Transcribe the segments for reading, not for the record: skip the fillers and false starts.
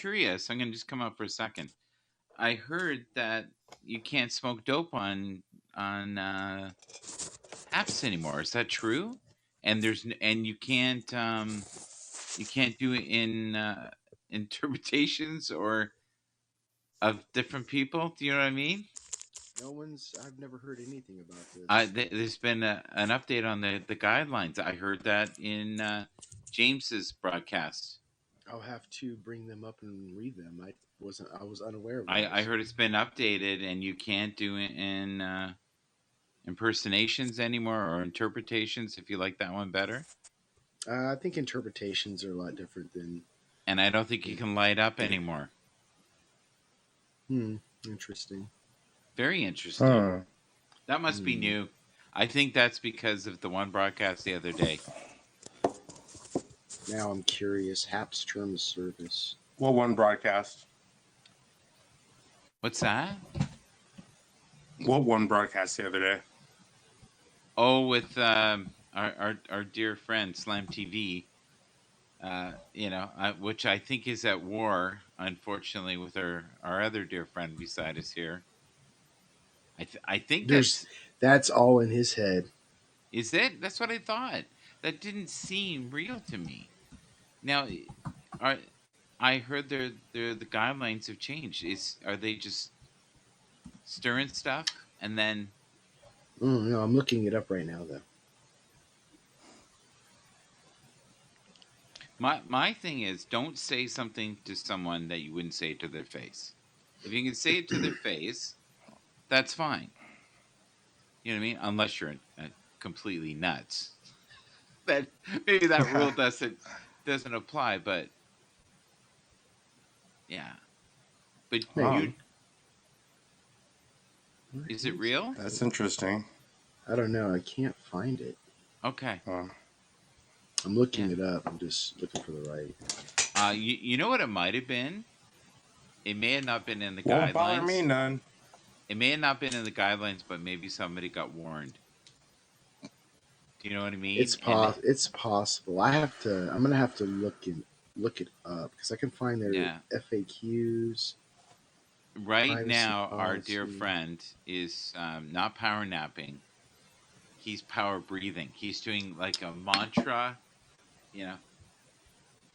curious. I'm gonna just come up for a second. I heard that you can't smoke dope on apps anymore. Is that true? And and you can't do it in interpretations or of different people. Do you know what I mean? I've never heard anything about this. There's been an update on the guidelines. I heard that in James's broadcast. I'll have to bring them up and read them. I was unaware of I those. heard it's been updated, and you can't do it in impersonations anymore or interpretations. If you like that one better, I think interpretations are a lot different than. and I don't think you can light up anymore. Interesting. Very interesting. Huh. That must be new. I think that's because of the one broadcast the other day. Now I'm curious. HAP's term of service. What one broadcast? What's that? What one broadcast the other day? Oh, with our dear friend Slam TV. Which I think is at war, unfortunately, with our other dear friend beside us here. I think that's all in his head. Is it? That's what I thought. That didn't seem real to me. Now, I heard the guidelines have changed. Are they just stirring stuff and then? No, I'm looking it up right now, though. My thing is, don't say something to someone that you wouldn't say to their face. If you can say it to their face, that's fine. You know what I mean? Unless you're completely nuts. That maybe that rule doesn't apply, but yeah. But is it real? That's interesting. I don't know. I can't find it. Okay. I'm looking it up. I'm just looking for the right. You know what it might have been? It may have not been in the Won't guidelines. bother me none. It may have not been in the guidelines, but maybe somebody got warned. Do you know what I mean? It's possible. I'm gonna have to look it up because I can find their FAQs. Right now, our dear friend is not power napping. He's power breathing. He's doing like a mantra,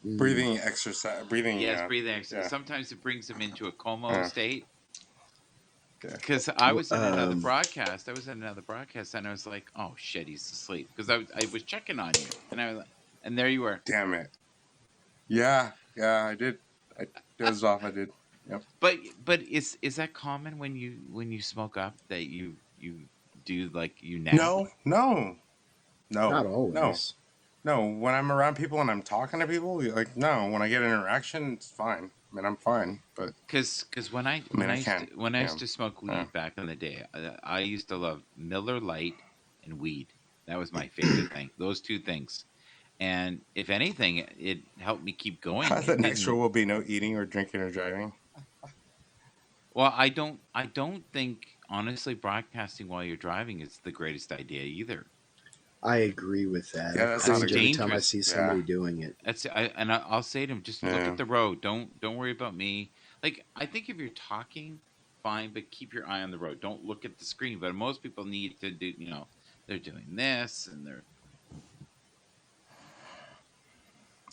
Breathing exercise. Breathing. Yes, yeah. breathing exercise. Yeah. Sometimes it brings him into a coma state. Because I was in another broadcast. And I was like, "Oh shit, he's asleep." Because I was checking on you, and there you were. Damn it. Yeah, I did. I dozed off. I did. Yep. But is that common when you smoke up that you do like you nap? No. Not always. No. When I'm around people and I'm talking to people, like no. When I get an interaction, it's fine. I mean, I'm fine, but because when I used to smoke weed back in the day, I used to love Miller Lite and weed. That was my favorite thing. Those two things. And if anything, it helped me keep going. The next rule will be no eating or drinking or driving. Well, I don't think honestly broadcasting while you're driving is the greatest idea either. I agree with that. Yeah, that's not every time I see somebody doing it. I'll say to him, just look at the road. Don't worry about me. Like, I think if you're talking, fine, but keep your eye on the road. Don't look at the screen. But most people need to do, they're doing this and they're.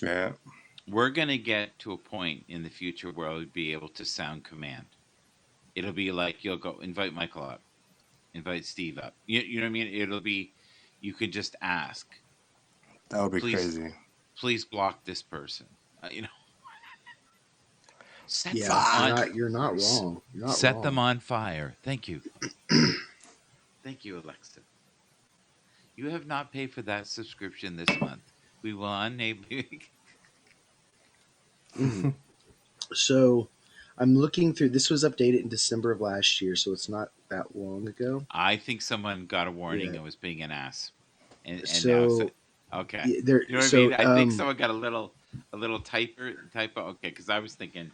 Yeah. We're going to get to a point in the future where I'll be able to sound command. It'll be like you'll go invite Michael up, invite Steve up. You know what I mean? It'll be, you could just ask. That would be crazy. Please block this person. You're not wrong. Set them on fire. Thank you. Thank you, Alexa. You have not paid for that subscription this month. We will unable you. So, I'm looking through. This was updated in December of last year, so it's not that long ago. I think someone got a warning and was being an ass. And so, okay. You know what I mean? I think someone got a little typo. Okay, because I was thinking.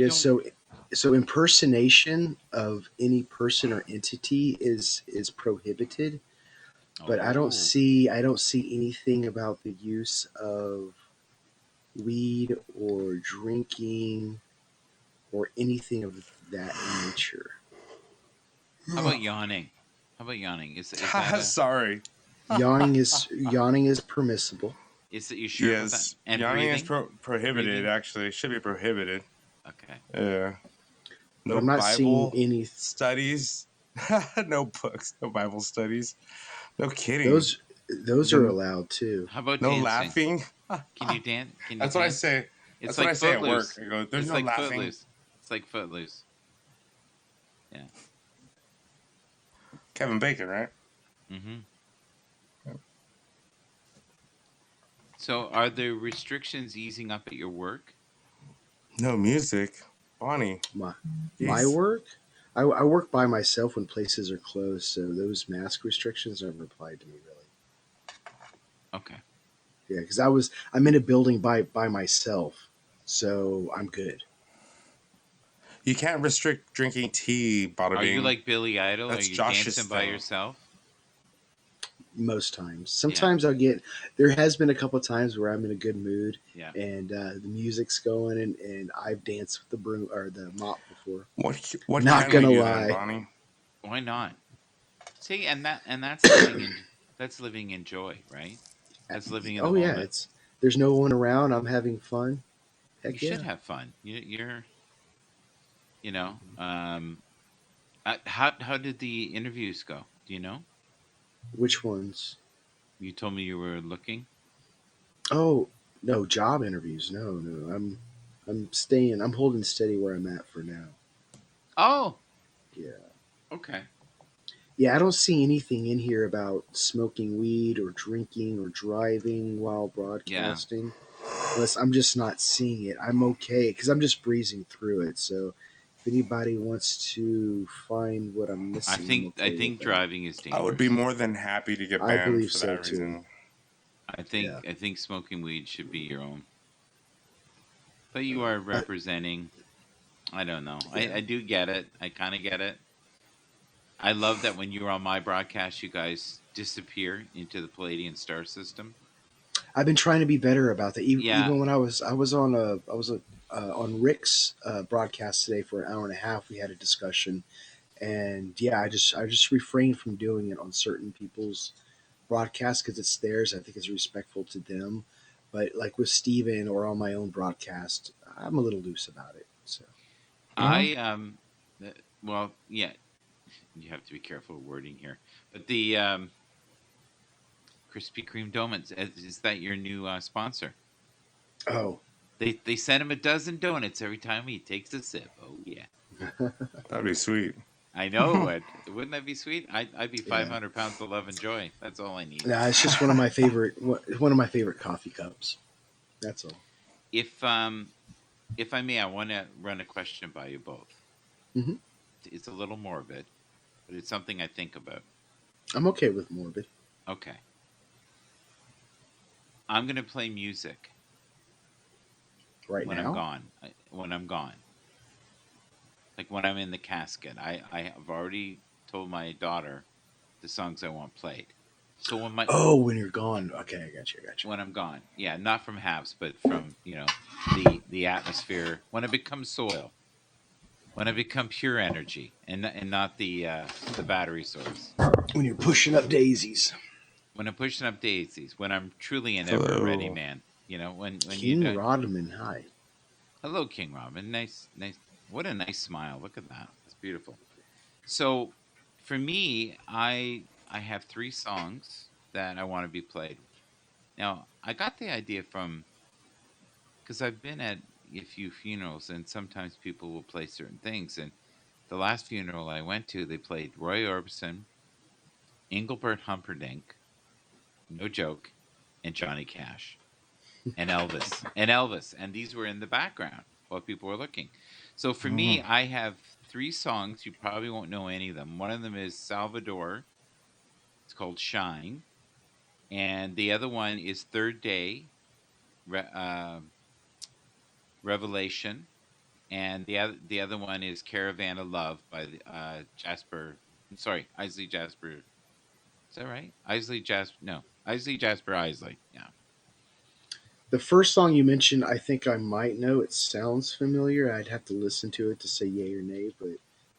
So impersonation of any person or entity is prohibited. But I don't see anything about the use of weed or drinking or anything of that nature. How about yawning? How about yawning? Is that a Sorry. Yawning is permissible. is it you sure about that? Yes, And yawning is breathing? prohibited. Breathing? Actually, it should be prohibited. Okay. Yeah. But No I'm not seeing Bible any. studies. No books. No Bible studies. No kidding. Those are Then allowed too. How about no dancing? laughing. Can you dance? Can you That's what I dance? say. It's That's what like I say at work. Footloose. I go, "There's It's no like laughing." Footloose. It's like Footloose. Yeah. Kevin Bacon, right? Mm-hmm. So, are the restrictions easing up at your work? No music. Bonnie. My work, I work by myself when places are closed, so those mask restrictions never applied to me really. Okay. Yeah, because I'm in a building by myself, so I'm good. You can't restrict drinking tea, Bada Are you Bing. like Billy Idol? Are That's you Josh's dancing by thing. yourself? Most times, Yeah. sometimes I'll get. There has been a couple times where I'm in a good mood Yeah. and the music's going, and I've danced with the broom or the mop before. What Not can we gonna do then, lie. Bonnie? Why not? See, that's living in joy, right? That's living in the Oh yeah, moment. there's no one around. I'm having fun. You Heck should yeah. have fun. You're you know. How did the interviews go? Do you know? Which ones? You told me you were looking. Oh no, job interviews. No. I'm staying. I'm holding steady where I'm at for now. Oh, Yeah. okay. Yeah, I don't see anything in here about smoking weed or drinking or driving while Yeah. broadcasting. Unless I'm just not seeing it. I'm okay because I'm just breezing through it. So if anybody wants to find what I'm missing, I'm I okay with think that. driving is I would be dangerous. more than happy to get I banned believe for so that too. reason. Yeah. I think smoking weed should be your own. But you are Uh, representing. I don't know. yeah. I do get it. I kind of get it. I love that when you're on my broadcast, you guys disappear into the Palladian star system. I've been trying to be better about that. Yeah. Even when I was on Rick's broadcast today for an hour and a half. We had a discussion, and yeah, I just refrained from doing it on certain people's broadcasts because it's theirs. I think it's respectful to them. But like with Steven or on my own broadcast, I'm a little loose about it. So I well, yeah, you have to be careful of wording here. But the Krispy Kreme donuts, is that your new sponsor? oh, They send him a dozen donuts every time he takes a sip. Oh yeah, That'd be sweet. I know it. Wouldn't that be sweet? I'd be yeah. 500 pounds of love and joy. That's all I need. Nah, it's just one of my favorite coffee cups. That's all. If I may, I want to run a question by you both. Hmm. It's a little morbid, but it's something I think about. I'm okay with morbid Okay, I'm gonna play music right when now. I'm gone. When I'm gone, like when I'm in the casket. I have already told my daughter the songs I want played. So When you're gone. Okay, I got you. when I'm gone, yeah, not from Habs, but from the atmosphere. When I become soil, when I become pure energy, and not the battery source. When you're pushing up daisies. When I'm pushing up daisies. When I'm truly an ever ready Hello. man. When you King don't. Rodman, hi. Hello, King Robin. Nice. What a nice smile. Look at that. That's beautiful. So, for me, I have 3 songs that I want to be played. Now, I got the idea from because I've been at a few funerals, and sometimes people will play certain things. And the last funeral I went to, they played Roy Orbison, Engelbert Humperdinck, no joke, and Johnny Cash, and Elvis, and these were in the background while people were looking. So for me, I have 3 songs. You probably won't know any of them. One of them is Salvador. It's called Shine, and the other one is Third Day, Revelation, and the other one is Caravan of Love by Jasper. Sorry, Isley Jasper. Is that right? Isley Jasper. No, Isley Jasper Isley. Yeah. The first song you mentioned, I think I might know. It sounds familiar. I'd have to listen to it to say yay or nay, but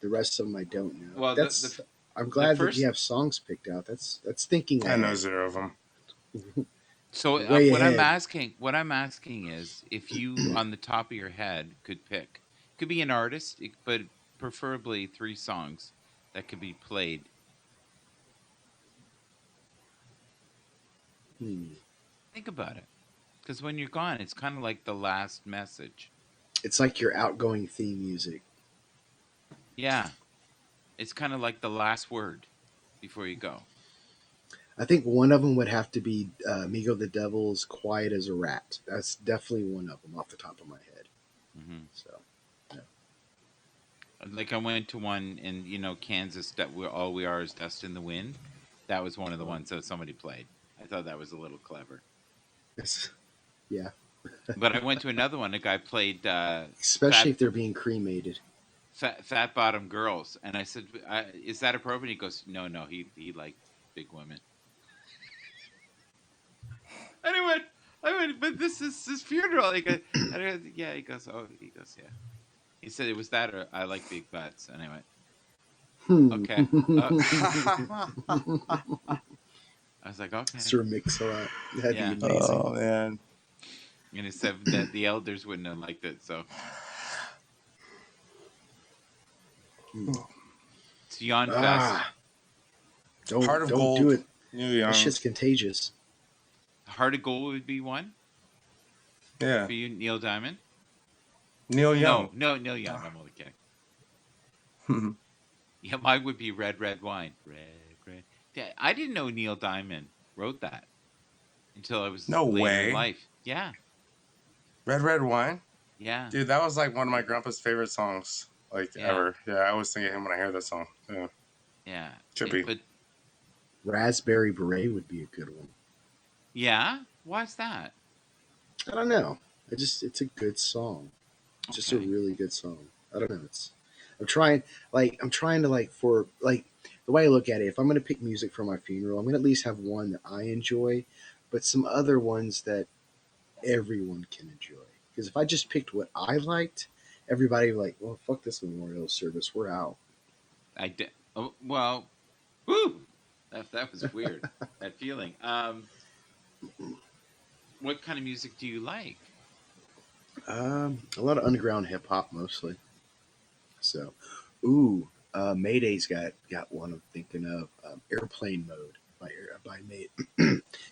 the rest of them I don't know. Well, That's. I'm the glad that you first have songs picked out. That's thinking I know ahead. 0 of them. so Way ahead. what I'm asking is if you on the top of your head could pick, could be an artist, but preferably three songs that could be played. Hmm. Think about it, because when you're gone, it's kind of like the last message. It's like your outgoing theme music. Yeah, it's kind of like the last word before you go. I think one of them would have to be Migo the Devil's "Quiet as a Rat." That's definitely one of them off the top of my head. Hmm. So, yeah. Like I went to one in Kansas that all we are is dust in the wind. That was one of the Oh, ones that somebody played. I thought that was a little clever. it's, yeah. But I went to another one. A guy played Especially fat if they're being cremated. fat bottom girls, and I said, "Is that appropriate?" He goes, "No, no, he liked big women." And I went, but this is his funeral. Yeah. He goes, "Oh," he goes, "Yeah." He said it was that or I like big butts, and I went, Hmm. "Okay." I was like, "Okay." Sir Mix-a-Lot. That'd be Yeah, amazing. Oh man. and he said that the elders wouldn't have liked it, so Hmm. it's Yawn Fest. Ah, don't Heart of don't do Gold. it. Neil That Young. shit's contagious. Heart of Gold would be one Yeah. for you, Neil Diamond. Neil Young. No, no, Neil Young. I'm only kidding. Yeah, mine would be Red Red Wine. Red Red. Yeah, I didn't know Neil Diamond wrote that until I was No later in way. life. Yeah, Red Red Wine. yeah, Dude, that was like one of my grandpa's favorite songs, like yeah, ever. Yeah, I always think of him when I hear that song. Yeah, yeah. trippy. But Raspberry Beret would be a good one. yeah, why's that? I don't know. It's a good song. It's just a Okay. really good song. I don't know. I'm trying to like for like the way I look at it. If I'm gonna pick music for my funeral, I'm gonna at least have one that I enjoy, but some other ones that everyone can enjoy. Because if I just picked what I liked, everybody would be like, well, fuck this memorial service. We're out. I did. Oh, well, whoo! That was weird. That feeling. What kind of music do you like? A lot of underground hip hop mostly. So, ooh, Mayday's got one I'm thinking of. Airplane Mode by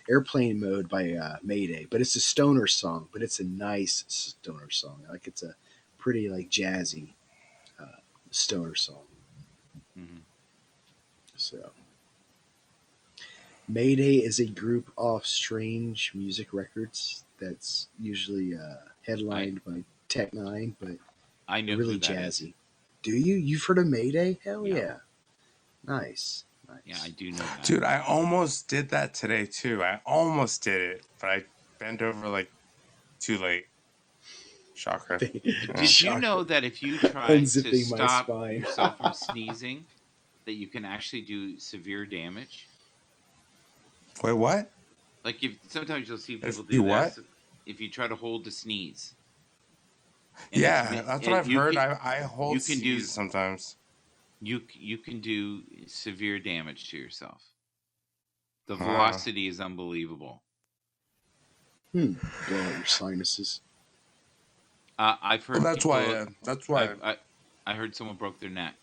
Airplane Mode by Mayday, but it's a stoner song, but it's a nice stoner song. Like it's a pretty like jazzy stoner song. Hmm. So, Mayday is a group off Strange Music Records that's usually I headlined by Tech Nine, but I they're know who really that is. jazzy. Do you? You've heard of Mayday? Hell Yeah, yeah. Nice. yeah, I Nice. do know that. Dude, I almost did that today too. I almost did it, but I bent over like too late. Shocker. Yeah. Did you know Shocker. that if you try to Unzipping my stop spine. yourself from sneezing, that you can actually do severe damage? Wait, what? Like if sometimes you'll see people If you do what? this. If you try to hold the sneeze, and Yeah, that's what I've you heard. can I you hold can do sneezes sometimes. you can do severe damage to yourself. The Huh. velocity is unbelievable. Blow out your sinuses. I've Well, heard that's why. people. That's why. I heard someone broke their neck.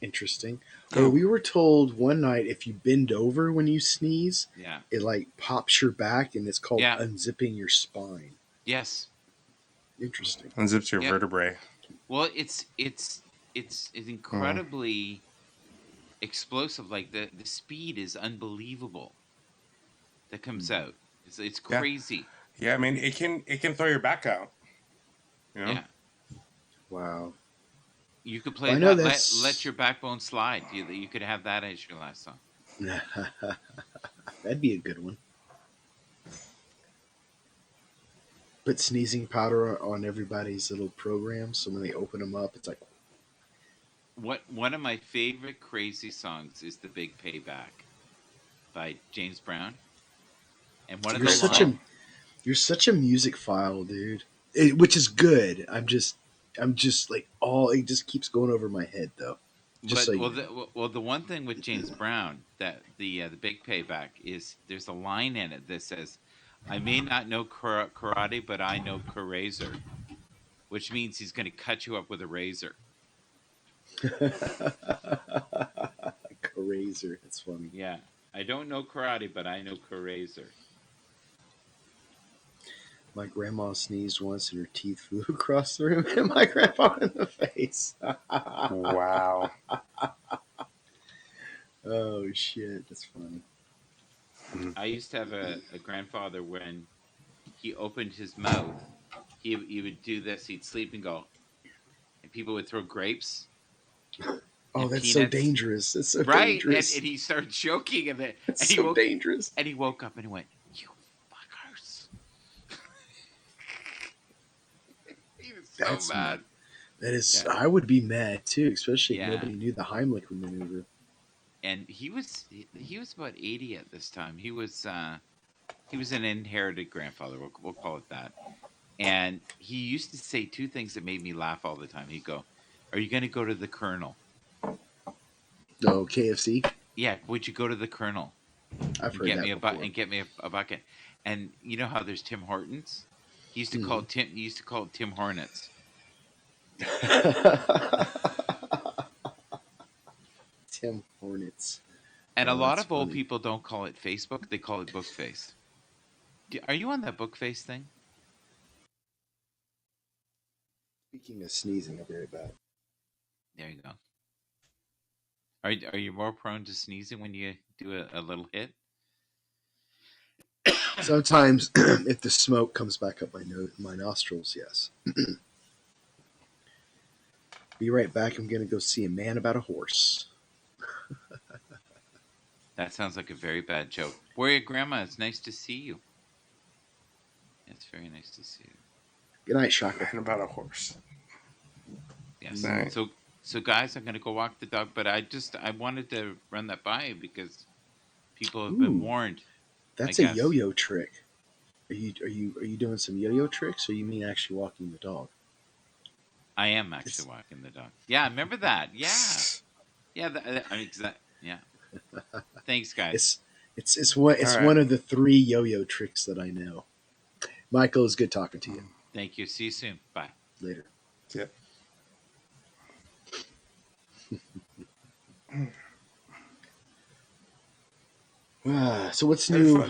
Interesting. Well, Who? we were told one night if you bend over when you sneeze, Yeah. it like pops your back and it's called Yeah. unzipping your spine. Yes. Interesting. Unzips your Yeah. vertebrae. Well, it's incredibly explosive. Like the speed is unbelievable that comes out. It's Yeah. crazy. Yeah. I mean, it can throw your back out. You know. Yeah. Wow. You could play Well, I know that. Let that's your backbone slide. You could have that as your last song. that'd be a good one. Put sneezing powder on everybody's little programs, so when they open them up, it's like One of my favorite crazy songs is "The Big Payback" by James Brown, And one of You're the such lines, a you're such a music file, dude. Which is good. I'm just like all it just keeps going over my head though. Just so but you know. the one thing with James Brown that the big payback is there's a line in it that says, "I may not know karate, but I know razor," which means he's going to cut you up with a razor. Razor. That's funny. Yeah, I don't know karate, but I know razor. My grandma sneezed once and her teeth flew across the room and my grandpa in the face. Wow. Oh shit, that's funny. I used to have a grandfather when he opened his mouth, he would do this. He'd sleep and go, and people would throw grapes Oh, and that's so peanuts, dangerous. That's so right? And dangerous. he started choking, That's and he so woke dangerous. and he woke up and he went, "You fuckers!" He was so That's mad. that is. Yeah, I would be mad too, especially if yeah. nobody knew the Heimlich maneuver. And he was about 80 at this time. He was an inherited grandfather. We'll call it that. And he used to say two things that made me laugh all the time. He'd go, "Are you going to go to the Colonel?" Oh, KFC. Yeah, would you go to the Colonel I've and heard get me that before. a bucket? And you know how there's Tim Hortons? He used to call Mhm. it Tim Hornets. Tim Hornets. And a Oh, lot that's of old funny. people don't call it Facebook; they call it Bookface. Are you on that Bookface thing? Speaking of sneezing, I'll be right back. There you go. Are you more prone to sneezing when you do a little hit? Sometimes, if the smoke comes back up my nostrils, yes. Be right back. I'm gonna go see a man about a horse. That sounds like a very bad joke. Warrior Grandma, it's nice to see you. It's very nice to see you. Good night, Shaka. And about a horse. Yes. Right. So guys, I'm gonna go walk the dog, but I wanted to run that by you because people have been Ooh, warned. that's I a guess yo-yo trick. Are you doing some yo-yo tricks, or you mean actually walking the dog? I am It's actually walking the dog. Yeah, remember that? Yeah, yeah. I mean, yeah. Thanks, guys. it's All one right. of the 3 yo-yo tricks that I know. Michael, it's good talking to you. Thank you. See you soon. Bye. Later. Yep. So what's new?